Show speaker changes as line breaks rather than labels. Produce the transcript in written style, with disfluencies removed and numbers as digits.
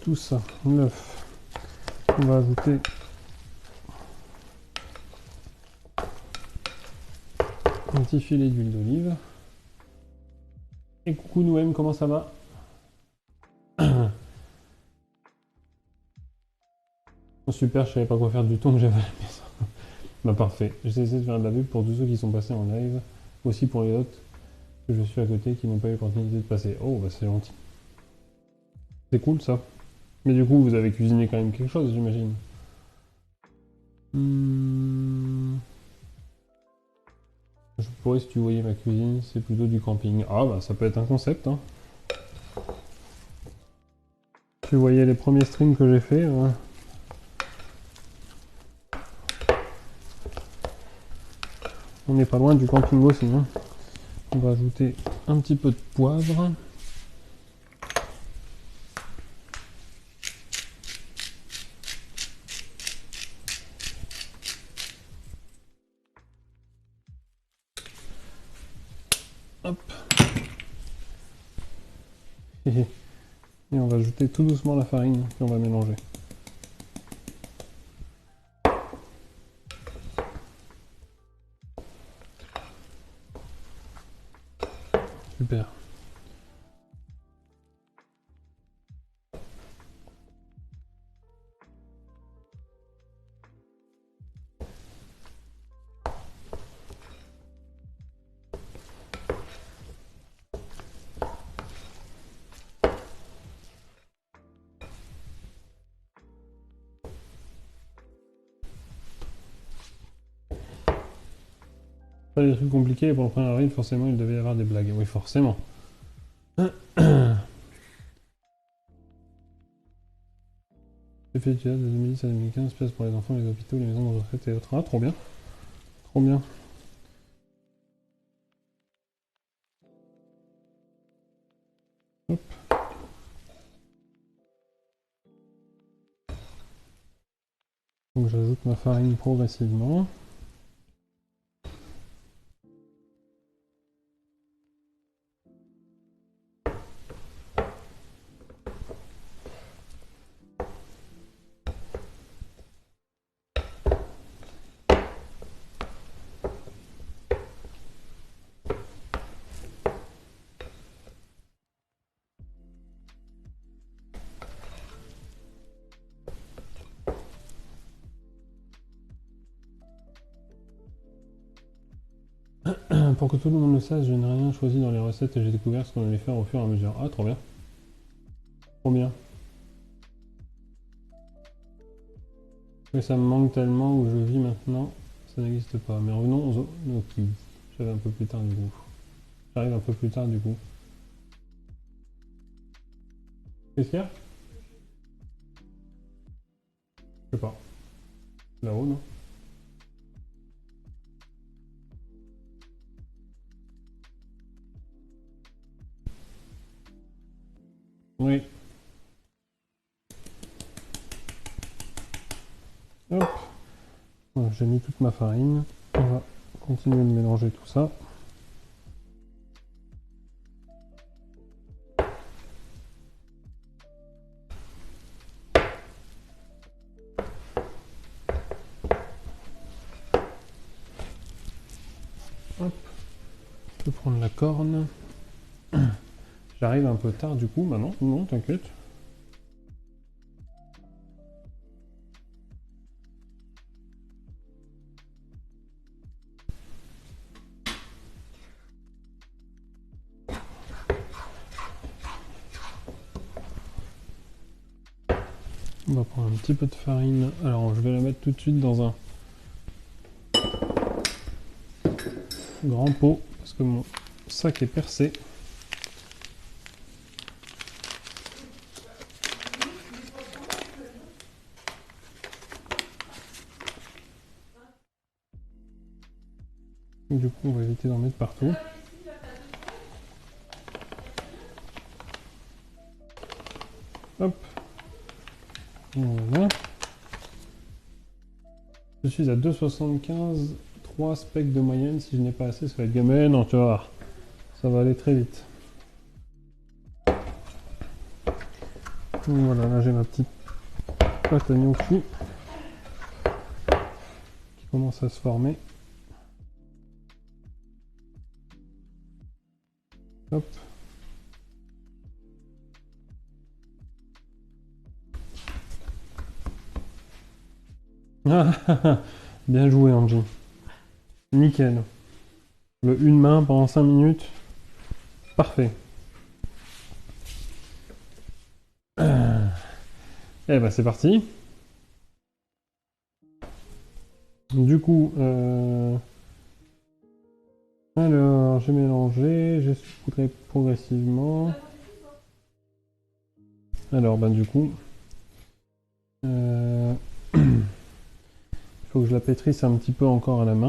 tout ça. L'œuf. On va ajouter un petit filet d'huile d'olive. Et coucou Noël, comment ça va? Oh, super, je savais pas quoi faire du tout, mais j'avais la maison. Bah parfait, j'ai essayé de faire de la pub pour tous ceux qui sont passés en live, aussi pour les autres que je suis à côté qui n'ont pas eu l'opportunité de passer. Oh bah c'est gentil. C'est cool ça. Mais du coup vous avez cuisiné quand même quelque chose j'imagine. Je pourrais si tu voyais ma cuisine, c'est plutôt du camping. Ah bah ça peut être un concept hein. Tu voyais les premiers streams que j'ai fait. On n'est pas loin du camping aussi. Hein. On va ajouter un petit peu de poivre. Hop. Et on va ajouter tout doucement la farine, puis on va mélanger. Super. Pas des trucs compliqués, pour le 1er avril, forcément, il devait y avoir des blagues. Oui, forcément. J'ai fait du théâtre de 2010 à 2015, place pour les enfants, les hôpitaux, les maisons de retraite et autres. Ah, trop bien. Trop bien. Hop. Donc j'ajoute ma farine progressivement. Pour que tout le monde le sache, je n'ai rien choisi dans les recettes et j'ai découvert ce qu'on allait faire au fur et à mesure. Ah, trop bien. Trop bien. Mais ça me manque tellement où je vis maintenant, ça n'existe pas. Mais revenons aux gnocchis. J'avais un peu plus tard du coup. J'arrive un peu plus tard du coup. Qu'est-ce qu'il y a? Je sais pas. Là-haut, non? Oui. Hop. Voilà, j'ai mis toute ma farine. On va continuer de mélanger tout ça. Hop. Je peux prendre la corne. J'arrive un peu tard du coup, maintenant. Non, t'inquiète. On va prendre un petit peu de farine. Alors je vais la mettre tout de suite dans un grand pot parce que mon sac est percé. Du coup on va éviter d'en mettre partout. Hop. Voilà. Je suis à 2,75, 3 specs de moyenne. Si je n'ai pas assez, ça va être gamin. Non, tu vas voir. Ça va aller très vite. Donc voilà, là j'ai ma petite pâte à gnocchi qui commence à se former. Hop. Bien joué, Angie. Nickel. Une main pendant 5 minutes. Parfait. Eh ben c'est parti. Du coup, alors j'ai mélangé, j'ai saupoudré progressivement. Alors ben du coup, il faut que je la pétrisse un petit peu encore à la main.